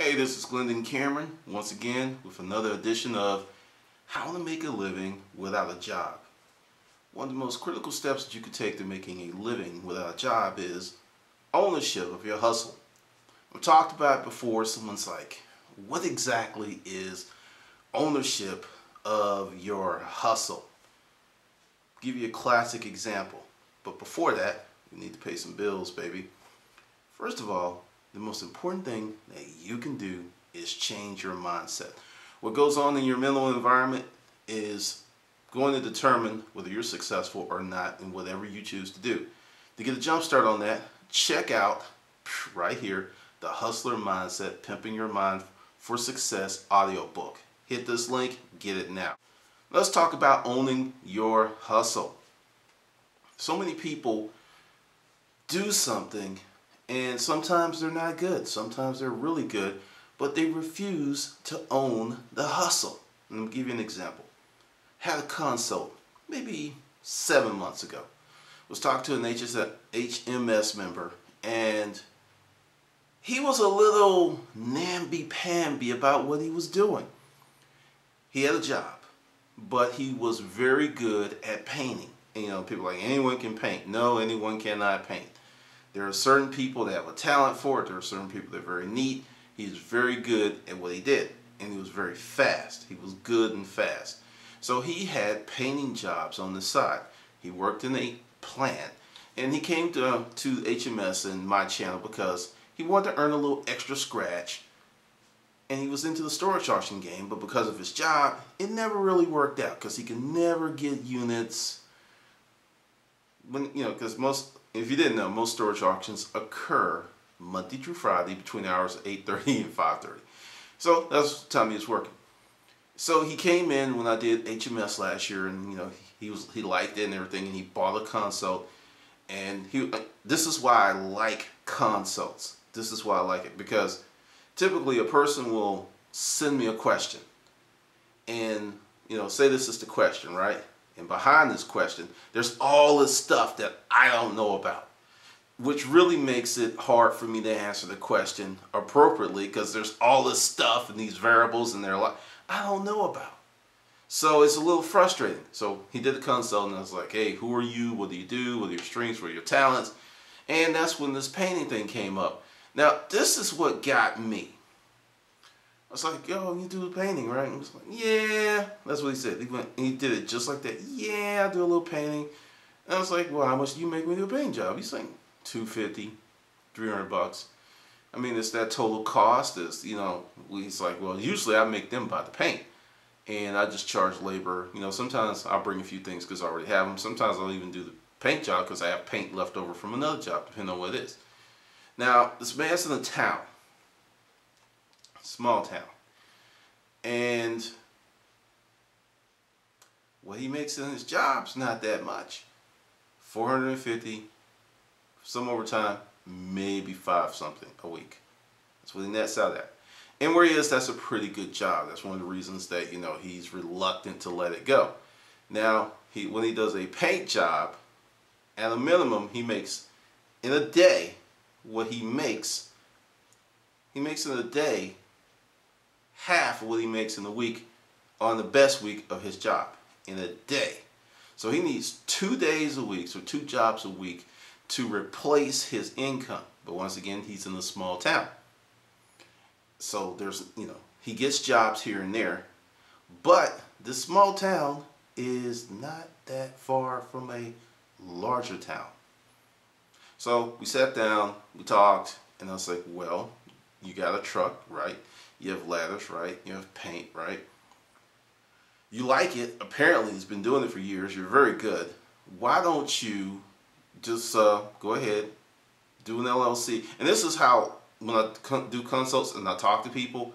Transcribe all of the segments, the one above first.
Hey, this is Glendon Cameron once again with another edition of How to Make a Living Without a Job. One of the most critical steps that you could take to making a living without a job is ownership of your hustle. I've talked about it before. Someone's like, what exactly is ownership of your hustle? I'll give you a classic example. But before that, we need to pay some bills, baby. First of all, the most important thing that you can do is change your mindset. What goes on in your mental environment is going to determine whether you're successful or not in whatever you choose to do. To get a jump start on that, check out right here the Hustler Mindset, Pimping Your Mind for Success audiobook. Hit this link, get it now. Let's talk about owning your hustle. So many people do something and sometimes they're not good, sometimes they're really good, but they refuse to own the hustle. Let me give you an example. Had a consult maybe 7 months ago. Was talking to an HMS member, and he was a little namby-pamby about what he was doing. He had a job, but he was very good at painting. And, you know, people are like, anyone can paint. No, anyone cannot paint. There are certain people that have a talent for it. There are certain people that are very neat. He's very good at what he did. And he was very fast. He was good and fast. So he had painting jobs on the side. He worked in a plant. And he came to HMS and my channel because he wanted to earn a little extra scratch. And he was into the storage auction game. But because of his job, it never really worked out. Because he could never get units. When, you know, because if you didn't know, most storage auctions occur Monday through Friday between the hours of 8:30 and 5:30. So that's the time he was working. So he came in when I did HMS last year, and you know he liked it and everything, and he bought a consult. And this is why I like consults. This is why I like it, because typically a person will send me a question, and you know, say this is the question, right? And behind this question, there's all this stuff that I don't know about, which really makes it hard for me to answer the question appropriately, because there's all this stuff and these variables and they're like, I don't know about. So it's a little frustrating. So he did the consult, and I was like, hey, who are you? What do you do? What are your strengths? What are your talents? And that's when this painting thing came up. Now, this is what got me. I was like, yo, you do the painting, right? And he was like, yeah. That's what he said. He went and he did it just like that. Yeah, I do a little painting. And I was like, well, how much do you make when you do a painting job? He's like, $250, $300. I mean, it's that total cost. Is, you know, he's like, well, usually I make them buy the paint, and I just charge labor. You know, sometimes I'll bring a few things because I already have them. Sometimes I'll even do the paint job because I have paint left over from another job, depending on what it is. Now, this man's in a town. Small town, and what he makes in his job's not that much. $450, some overtime, maybe $5 something a week. That's what he nets out at. And where he is, that's a pretty good job. That's one of the reasons that, you know, he's reluctant to let it go. Now, when he does a paint job, at a minimum, he makes in a day what he makes in a day half of what he makes in a week on the best week of his job in a day. So he needs 2 days a week, so 2 jobs a week to replace his income. But once again, he's in a small town. So there's, you know, he gets jobs here and there, but this small town is not that far from a larger town. So we sat down, we talked, and I was like, well, you got a truck, right? You have ladders, right? You have paint, right? You like it. Apparently, he's been doing it for years. You're very good. Why don't you just go ahead, do an LLC? And this is how, when I do consults and I talk to people,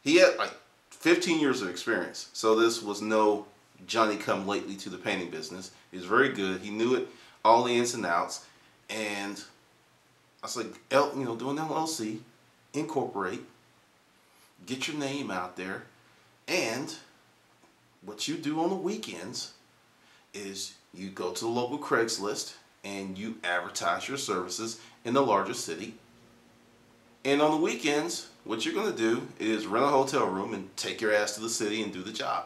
he had like 15 years of experience. So this was no Johnny come lately to the painting business. He was very good. He knew it, all the ins and outs. And I was like, you know, do an LLC, incorporate, get your name out there, and what you do on the weekends is you go to the local Craigslist and you advertise your services in the larger city, And on the weekends, what you're going to do is rent a hotel room and take your ass to the city and do the job.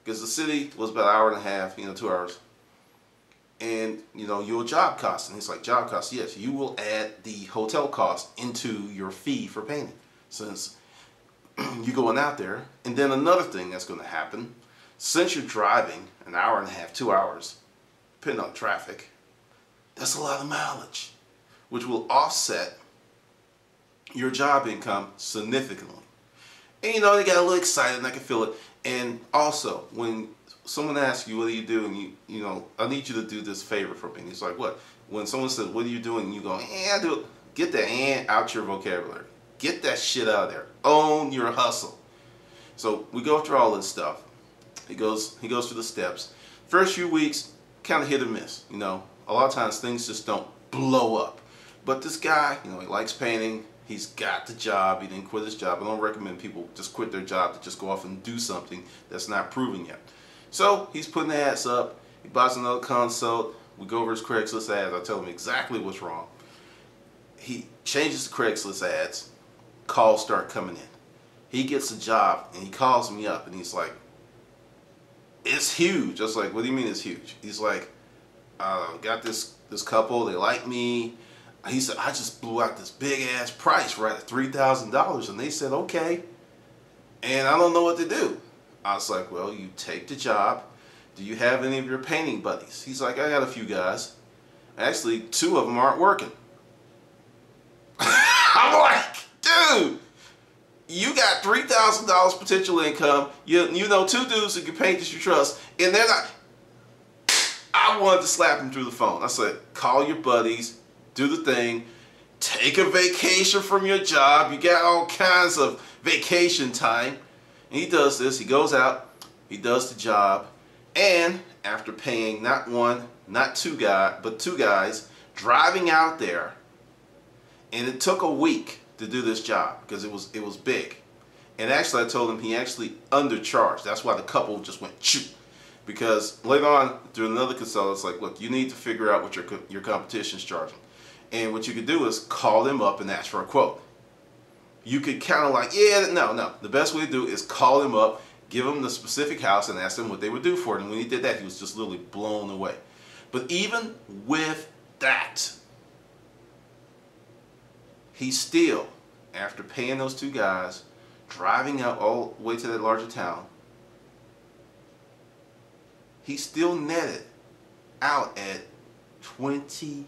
Because the city was about an hour and a half, 2 hours. And, your job cost. And it's like, job cost, yes, you will add the hotel cost into your fee for painting. Since you're going out there. And then another thing that's going to happen, since you're driving an hour and a half, 2 hours, depending on traffic, that's a lot of mileage, which will offset your job income significantly. And they got a little excited, and I can feel it. And also, when someone asks you, what are you doing? I need you to do this favor for me. It's like, what? When someone says, what are you doing? And you go, I do it. Get that "and" out your vocabulary. Get that shit out of there. Own your hustle. So we go through all this stuff. He goes through the steps. First few weeks, kind of hit or miss. A lot of times things just don't blow up. But this guy, he likes painting. He's got the job. He didn't quit his job. I don't recommend people just quit their job to just go off and do something that's not proven yet. So he's putting the ads up. He buys another consult. We go over his Craigslist ads. I tell him exactly what's wrong. He changes the Craigslist ads. Calls start coming in. He gets a job and he calls me up and he's like, it's huge. I was like, what do you mean it's huge? He's like, got this couple. They like me. He said, I just blew out this big ass price right at $3,000. And they said, okay. And I don't know what to do. I was like, well, you take the job. Do you have any of your painting buddies? He's like, I got a few guys. Actually, 2 of them aren't working. I'm like, dude, you got $3,000 potential income. You know 2 dudes who can paint that you trust. And they're not. I wanted to slap him through the phone. I said, call your buddies. Do the thing. Take a vacation from your job. You got all kinds of vacation time. And he does this. He goes out. He does the job. And after paying not 1, not 2 guys, but 2 guys, driving out there, and it took a week to do this job because it was big. And actually, I told him he actually undercharged. That's why the couple just went shoot. Because later on, through another consultant, it's like, look, you need to figure out what your competition's charging. And what you could do is call them up and ask for a quote. You could kind of like, no. The best way to do is call them up, give them the specific house, and ask them what they would do for it. And when he did that, he was just literally blown away. But even with that, he still, after paying those 2 guys, driving out all the way to that larger town, he still netted out at $2,300.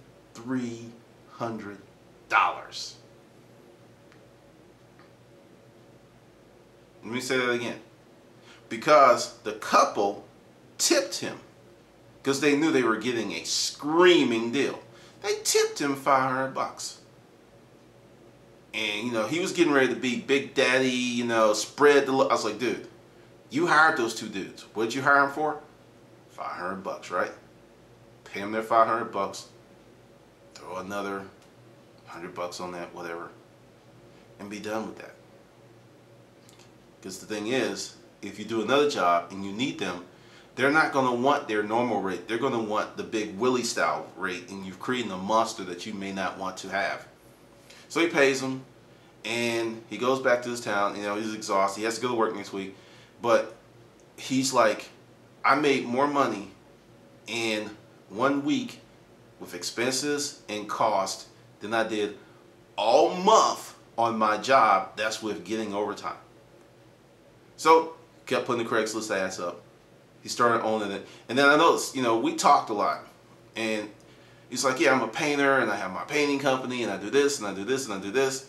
Let me say that again. Because the couple tipped him because they knew they were getting a screaming deal. They tipped him $500. And, he was getting ready to be Big Daddy, spread the... I was like, dude, you hired those 2 dudes. What did you hire them for? $500, right? Pay them their $500. Throw another $100 on that, whatever. And be done with that. Because the thing is, if you do another job and you need them, they're not going to want their normal rate. They're going to want the Big Willie style rate, and you've created a monster that you may not want to have. So he pays them, and he goes back to his town. He's exhausted. He has to go to work next week. But he's like, I made more money in 1 week with expenses and cost than I did all month on my job. That's with getting overtime. So kept putting the Craigslist ads up. He started owning it. And then I noticed, we talked a lot. And he's like, yeah, I'm a painter and I have my painting company and I do this and I do this and I do this.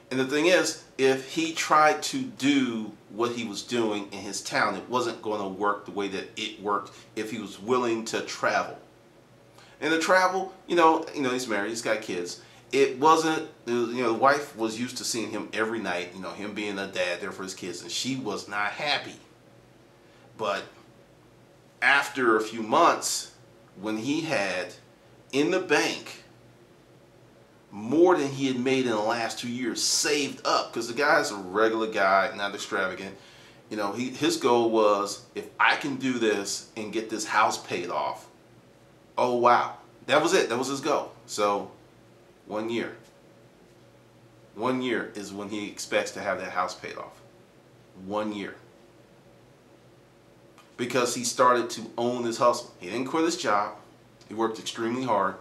And the thing is, if he tried to do what he was doing in his town, it wasn't going to work the way that it worked if he was willing to travel. And the travel, he's married, he's got kids. It wasn't, the wife was used to seeing him every night, him being a dad there for his kids, and she was not happy. But after a few months, when he had in the bank more than he had made in the last 2 years saved up, because the guy's a regular guy, not extravagant. His goal was, if I can do this and get this house paid off, oh wow, that was it. That was his goal. So 1 year, 1 year is when he expects to have that house paid off. 1 year. Because he started to own his hustle. He didn't quit his job. He worked extremely hard.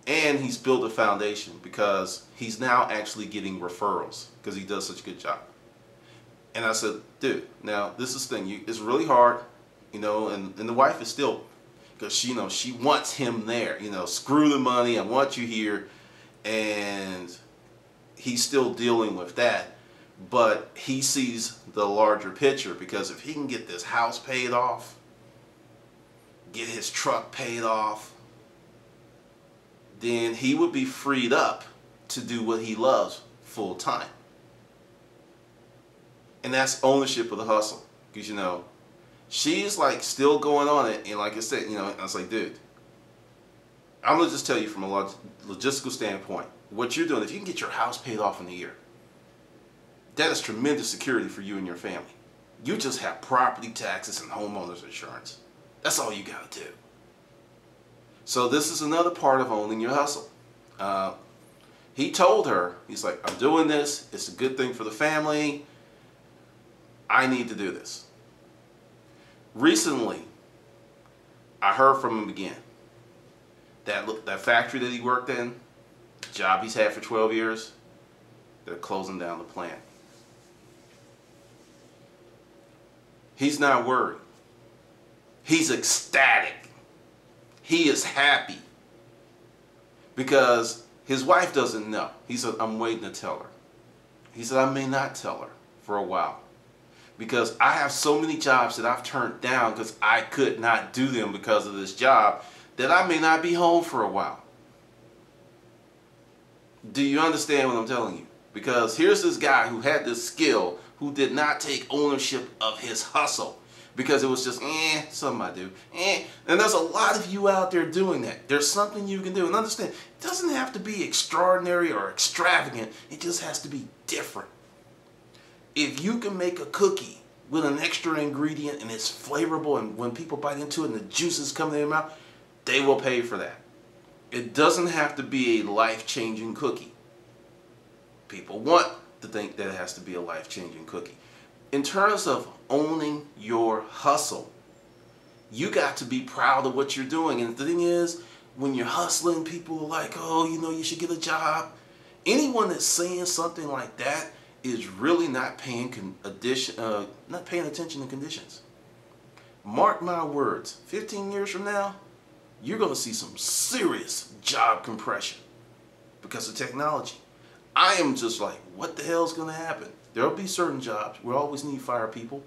And he's built a foundation because he's now actually getting referrals because he does such a good job. And I said, dude, now this is the thing. It's really hard, and the wife is still, because she wants him there. Screw the money. I want you here. And he's still dealing with that. But he sees the larger picture, because if he can get this house paid off, get his truck paid off, then he would be freed up to do what he loves full time. And that's ownership of the hustle. Because, she's like still going on it. And like I said, I was like, dude, I'm going to just tell you from a logistical standpoint, what you're doing, if you can get your house paid off in a year, that is tremendous security for you and your family. You just have property taxes and homeowners insurance. That's all you got to do. So this is another part of owning your hustle. He told her, he's like, I'm doing this. It's a good thing for the family. I need to do this. Recently, I heard from him again. That factory that he worked in, the job he's had for 12 years, they're closing down the plant. He's not worried. He's ecstatic. He is happy because his wife doesn't know. He said, I'm waiting to tell her. He said, I may not tell her for a while because I have so many jobs that I've turned down because I could not do them because of this job that I may not be home for a while. Do you understand what I'm telling you? Because here's this guy who had this skill who did not take ownership of his hustle. Because it was just, something I do. And there's a lot of you out there doing that. There's something you can do. And understand, it doesn't have to be extraordinary or extravagant. It just has to be different. If you can make a cookie with an extra ingredient and it's flavorful, and when people bite into it and the juices come in their mouth, they will pay for that. It doesn't have to be a life-changing cookie. People want to think that it has to be a life-changing cookie. In terms of owning your hustle, you got to be proud of what you're doing. And the thing is, when you're hustling, people are like, oh, you should get a job. Anyone that's saying something like that is really not paying attention to conditions. Mark my words, 15 years from now, you're going to see some serious job compression because of technology. I am just like, what the hell is going to happen? There'll be certain jobs. We'll always need fire people.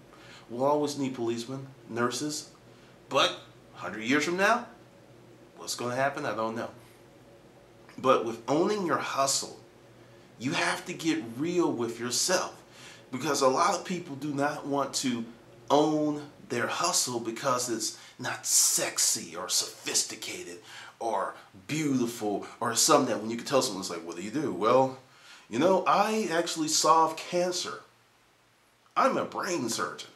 We'll always need policemen, nurses. But 100 years from now, what's going to happen? I don't know. But with owning your hustle, you have to get real with yourself. Because a lot of people do not want to own their hustle because it's not sexy or sophisticated or beautiful or something that when you can tell someone, it's like, what do you do? Well, I actually solve cancer. I'm a brain surgeon.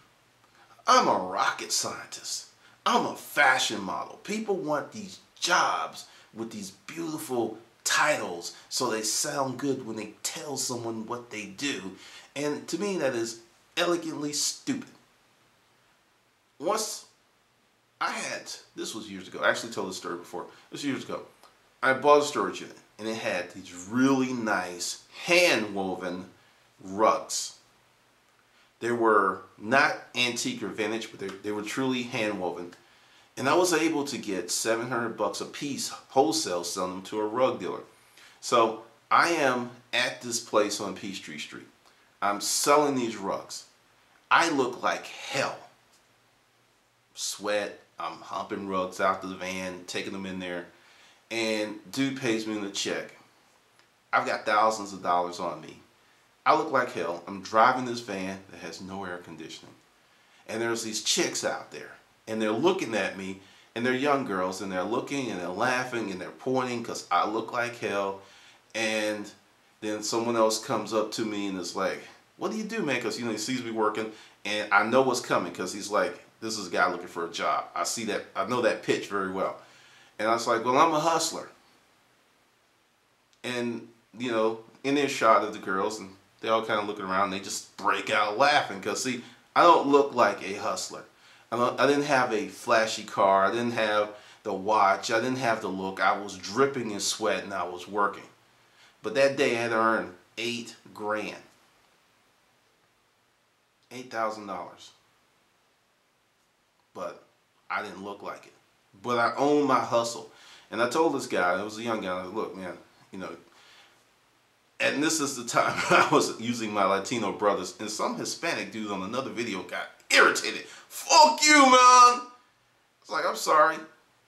I'm a rocket scientist. I'm a fashion model. People want these jobs with these beautiful titles so they sound good when they tell someone what they do. And to me, that is elegantly stupid. Once this was years ago. I actually told this story before. This was years ago. I bought a storage unit and it had these really nice hand-woven rugs. They were not antique or vintage, but they were truly hand-woven. And I was able to get $700 a piece wholesale, selling them to a rug dealer. So I am at this place on Peachtree Street. I'm selling these rugs. I look like hell. Sweat. I'm humping rugs out to the van, taking them in there. And dude pays me the check. I've got thousands of dollars on me. I look like hell. I'm driving this van that has no air conditioning. And there's these chicks out there. And they're looking at me. And they're young girls. And they're looking and they're laughing and they're pointing because I look like hell. And then someone else comes up to me and is like, what do you do, man? Because, he sees me working. And I know what's coming because he's like, this is a guy looking for a job. I see that. I know that pitch very well. And I was like, well, I'm a hustler. And, in earshot of the girls, and they all kind of looking around, and they just break out laughing because, see, I don't look like a hustler. I didn't have a flashy car. I didn't have the watch. I didn't have the look. I was dripping in sweat and I was working. But that day I had earned $8 grand. $8,000. But I didn't look like it. But I owned my hustle. And I told this guy, it was a young guy, I was like, look, man, you know, and this is the time I was using my Latino brothers, and some Hispanic dude on another video got irritated. Fuck you, man! It's like, I'm sorry.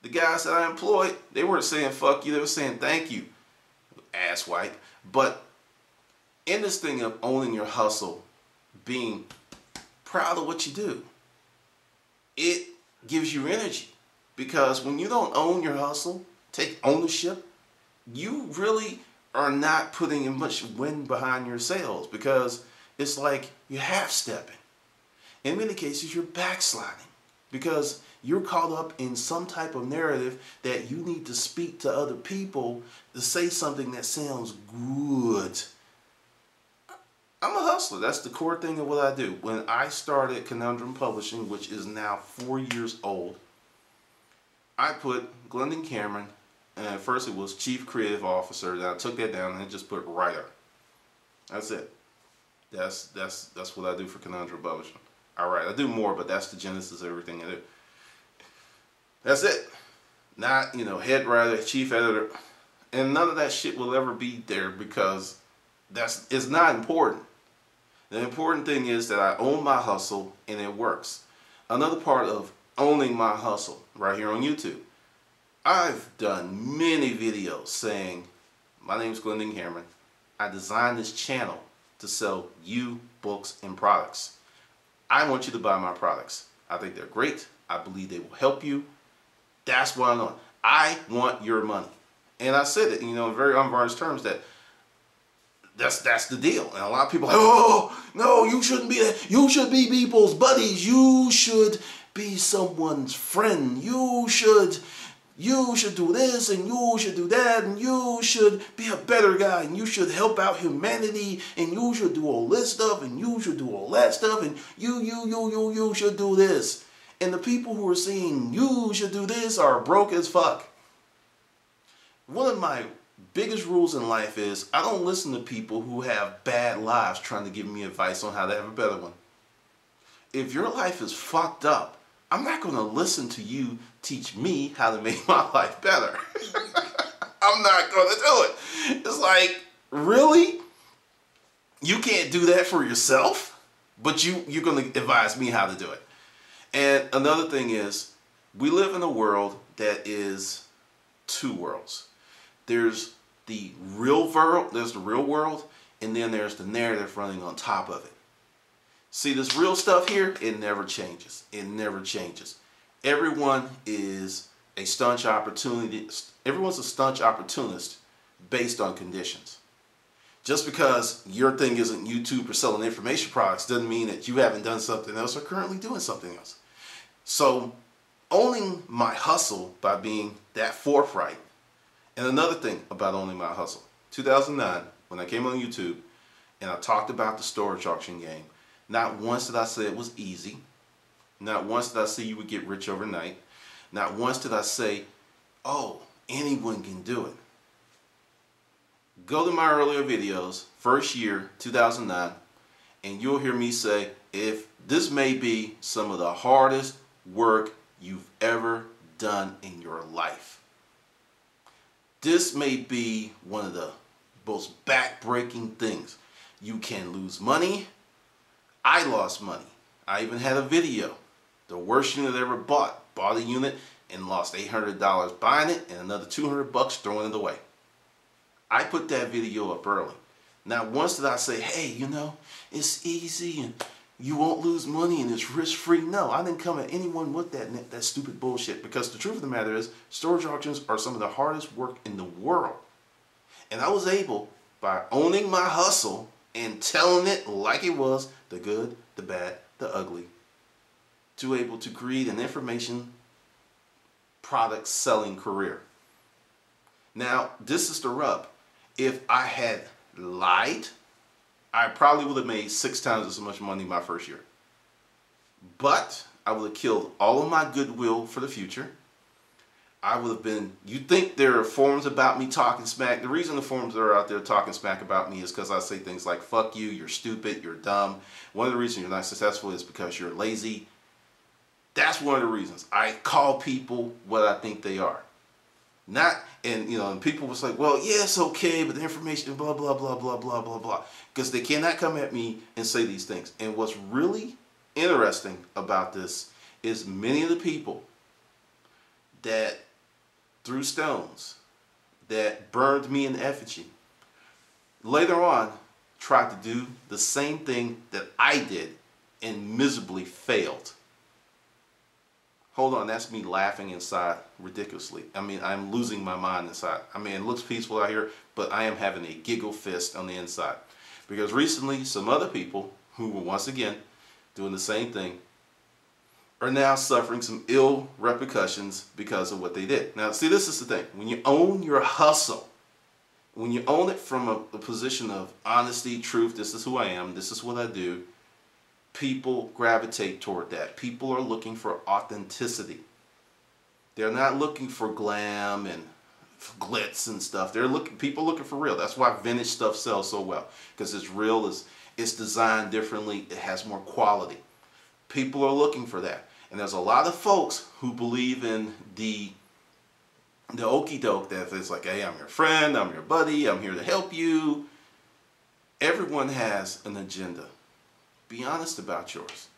The guys that I employed, they weren't saying fuck you, they were saying thank you. Asswipe. But in this thing of owning your hustle, being proud of what you do, it gives you energy. Because when you don't own your hustle, take ownership, you really are not putting in much wind behind your sails, because it's like you're half-stepping. In many cases, you're backsliding because you're caught up in some type of narrative that you need to speak to other people to say something that sounds good. I'm a hustler. That's the core thing of what I do. When I started Conundrum Publishing, which is now 4 years old, I put Glendon Cameron, and at first it was Chief Creative Officer, then I took that down and I just put writer. That's it. That's what I do for Conundrum Publishing. Alright, I do more, but that's the genesis of everything I do. That's it. Not, you know, head writer, chief editor, and none of that shit will ever be there because it's not important. The important thing is that I own my hustle and it works. Another part of owning my hustle right here on YouTube. I've done many videos saying, my name's Glendon Cameron. I designed this channel to sell you books and products. I want you to buy my products. I think they're great. I believe they will help you. That's what I'm on. I want your money. And I said it, you know, in very unvarnished terms that's the deal. And a lot of people are like, oh, no, you shouldn't be that. You should be people's buddies. You should be someone's friend. You should do this and you should do that and you should be a better guy and you should help out humanity and you should do all this stuff and you should do all that stuff and you should do this. And the people who are saying you should do this are broke as fuck. One of my biggest rules in life is I don't listen to people who have bad lives trying to give me advice on how to have a better one. If your life is fucked up, I'm not going to listen to you teach me how to make my life better. I'm not going to do it. It's like, really? You can't do that for yourself? But you're going to advise me how to do it. And another thing is, we live in a world that is two worlds. There's the real world, and then there's the narrative running on top of it. See, this real stuff here, it never changes. It never changes. Everyone is a staunch opportunist. Everyone's a staunch opportunist based on conditions. Just because your thing isn't YouTube or selling information products doesn't mean that you haven't done something else or currently doing something else. So, owning my hustle by being that forthright. And another thing about owning my hustle. 2009, when I came on YouTube and I talked about the storage auction game, not once did I say it was easy. Not once did I say you would get rich overnight. Not once did I say, oh, anyone can do it. Go to my earlier videos, first year, 2009, and you'll hear me say, if this may be some of the hardest work you've ever done in your life. This may be one of the most back-breaking things. You can lose money. I lost money. I even had a video. The worst unit I ever bought. Bought a unit and lost $800 buying it and another $200 throwing it away. I put that video up early. Not once did I say, hey, you know, it's easy and you won't lose money and it's risk-free. No, I didn't come at anyone with that stupid bullshit, because the truth of the matter is storage auctions are some of the hardest work in the world. And I was able, by owning my hustle and telling it like it was, the good, the bad, the ugly, to able to create an information product selling career. Now, this is the rub. If I had lied, I probably would have made 6 times as much money my first year. But I would have killed all of my goodwill for the future. I would have been, you think there are forums about me talking smack. The reason the forums that are out there talking smack about me is because I say things like, fuck you, you're stupid, you're dumb. One of the reasons you're not successful is because you're lazy. That's one of the reasons. I call people what I think they are. Not, and and people was like, well, yeah, it's okay, but the information, blah, blah, blah, blah, blah, blah, blah. Because they cannot come at me and say these things. And what's really interesting about this is many of the people that threw stones, that burned me in effigy, later on tried to do the same thing that I did and miserably failed. Hold on, that's me laughing inside ridiculously. I mean, I'm losing my mind inside. I mean, it looks peaceful out here, but I am having a giggle fist on the inside. Because recently, some other people who were once again doing the same thing are now suffering some ill repercussions because of what they did. Now, see, this is the thing. When you own your hustle, when you own it from a position of honesty, truth, this is who I am, this is what I do, people gravitate toward that. People are looking for authenticity. They're not looking for glam and glitz and stuff. People looking for real. That's why vintage stuff sells so well, because it's real, it's designed differently, it has more quality. People are looking for that. And there's a lot of folks who believe in the okie doke, that it's like, hey, I'm your friend, I'm your buddy, I'm here to help you. Everyone has an agenda. Be honest about yours.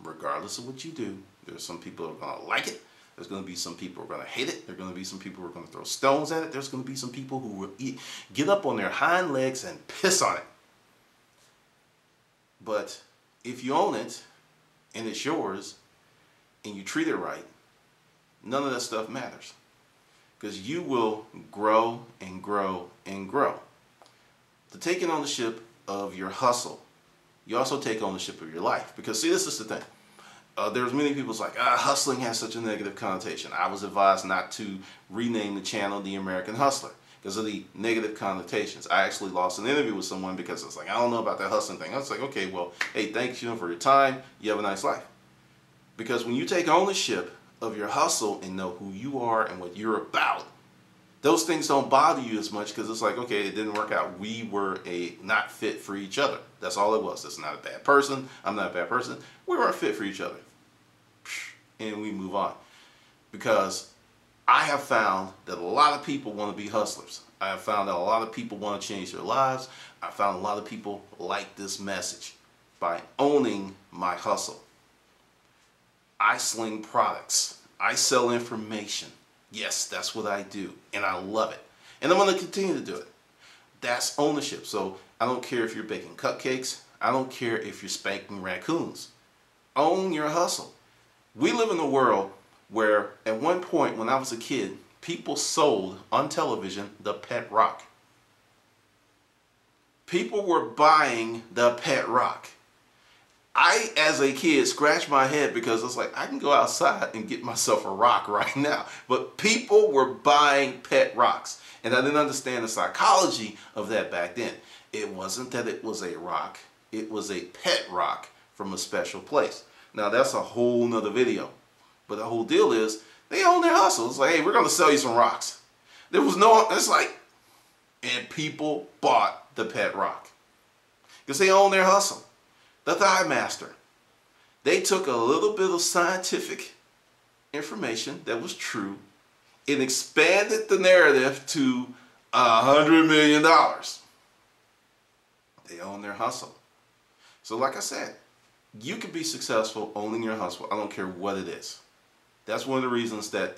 Regardless of what you do, there's some people who are going to like it. There's going to be some people who are going to hate it. There's going to be some people who are going to throw stones at it. There's going to be some people who will get up on their hind legs and piss on it. But if you own it, and it's yours, and you treat it right, none of that stuff matters. Because you will grow and grow and grow. To take ownership of your hustle, you also take ownership of your life. Because see, this is the thing. There's many people's like, hustling has such a negative connotation. I was advised not to rename the channel The American Hustler because of the negative connotations. I actually lost an interview with someone because it's like, I don't know about that hustling thing. I was like, okay, well, hey, thanks for your time. You have a nice life. Because when you take ownership of your hustle and know who you are and what you're about, those things don't bother you as much because it's like, okay, it didn't work out. We were not fit for each other. That's all it was. That's not a bad person. I'm not a bad person. We weren't fit for each other. And we move on. Because I have found that a lot of people want to be hustlers. I have found that a lot of people want to change their lives. I found a lot of people like this message by owning my hustle. I sling products. I sell information. Yes, that's what I do. And I love it. And I'm going to continue to do it. That's ownership. So I don't care if you're baking cupcakes. I don't care if you're spanking raccoons. Own your hustle. We live in a world where at one point when I was a kid, people sold on television the pet rock. People were buying the pet rock. I, as a kid, scratched my head because it's like, I can go outside and get myself a rock right now. But people were buying pet rocks. And I didn't understand the psychology of that back then. It wasn't that it was a rock. It was a pet rock from a special place. Now, that's a whole nother video. But the whole deal is, they own their hustle. It's like, hey, we're going to sell you some rocks. There was no, it's like, and people bought the pet rock. Because they own their hustle. The Thigh Master. They took a little bit of scientific information that was true and expanded the narrative to $100 million. They own their hustle. So like I said, you can be successful owning your hustle. I don't care what it is. That's one of the reasons that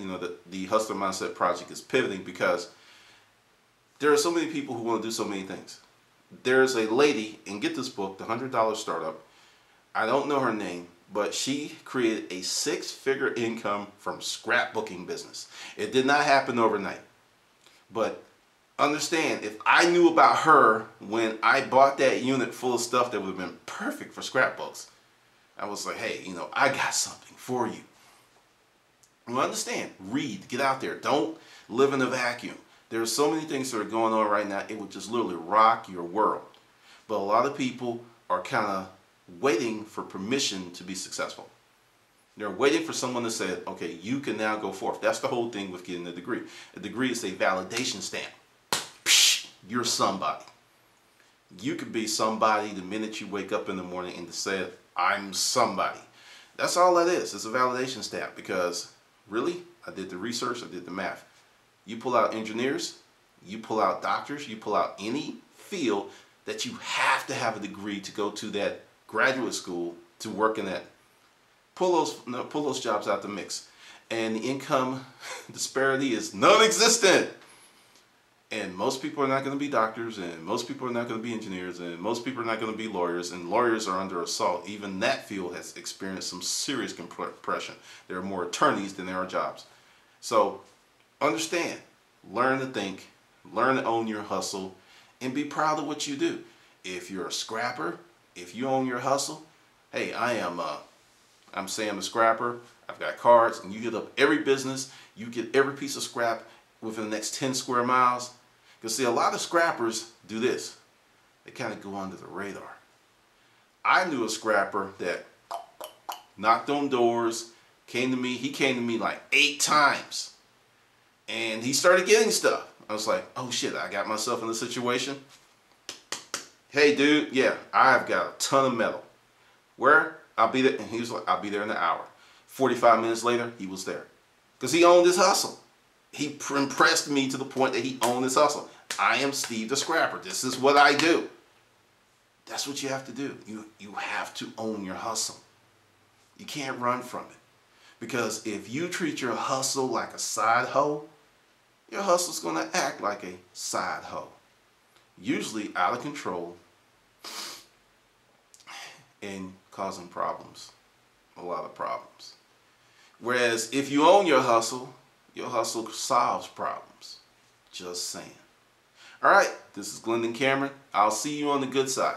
the Hustler Mindset Project is pivoting, because there are so many people who want to do so many things. There's a lady, and get this book, The $100 Startup. I don't know her name, but she created a 6-figure income from scrapbooking business. It did not happen overnight. But understand, if I knew about her when I bought that unit full of stuff that would have been perfect for scrapbooks, I was like, hey, I got something for you. Well, understand, read, get out there. Don't live in a vacuum. There are so many things that are going on right now, it would just literally rock your world. But a lot of people are kind of waiting for permission to be successful. They're waiting for someone to say, okay, you can now go forth. That's the whole thing with getting a degree. A degree is a validation stamp. Psh, you're somebody. You could be somebody the minute you wake up in the morning and say, I'm somebody. That's all that is. It's a validation stamp, because really, I did the research, I did the math. You pull out engineers, you pull out doctors, you pull out any field that you have to have a degree to go to that graduate school to work in that. Pull those jobs out the mix, and the income disparity is non-existent. And most people are not going to be doctors, and most people are not going to be engineers, and most people are not going to be lawyers, and lawyers are under assault. Even that field has experienced some serious compression. There are more attorneys than there are jobs. So understand, learn to think, learn to own your hustle, and be proud of what you do. If you're a scrapper, if you own your hustle, hey, I'm Sam the Scrapper. I've got cards, and you hit up every business, you get every piece of scrap within the next 10 square miles. Because see, a lot of scrappers do this. They kind of go under the radar. I knew a scrapper that knocked on doors, came to me. He came to me like 8 times. And he started getting stuff. I was like, oh shit, I got myself in a situation. Hey dude, yeah, I've got a ton of metal. Where? I'll be there. And he was like, I'll be there in an hour. 45 minutes later, he was there. Because he owned his hustle. He impressed me to the point that he owned his hustle. I am Steve the Scrapper. This is what I do. That's what you have to do. You have to own your hustle. You can't run from it. Because if you treat your hustle like a side hoe, your hustle's going to act like a side hoe. Usually out of control and causing problems. A lot of problems. Whereas if you own your hustle solves problems. Just saying. Alright, this is Glendon Cameron. I'll see you on the good side.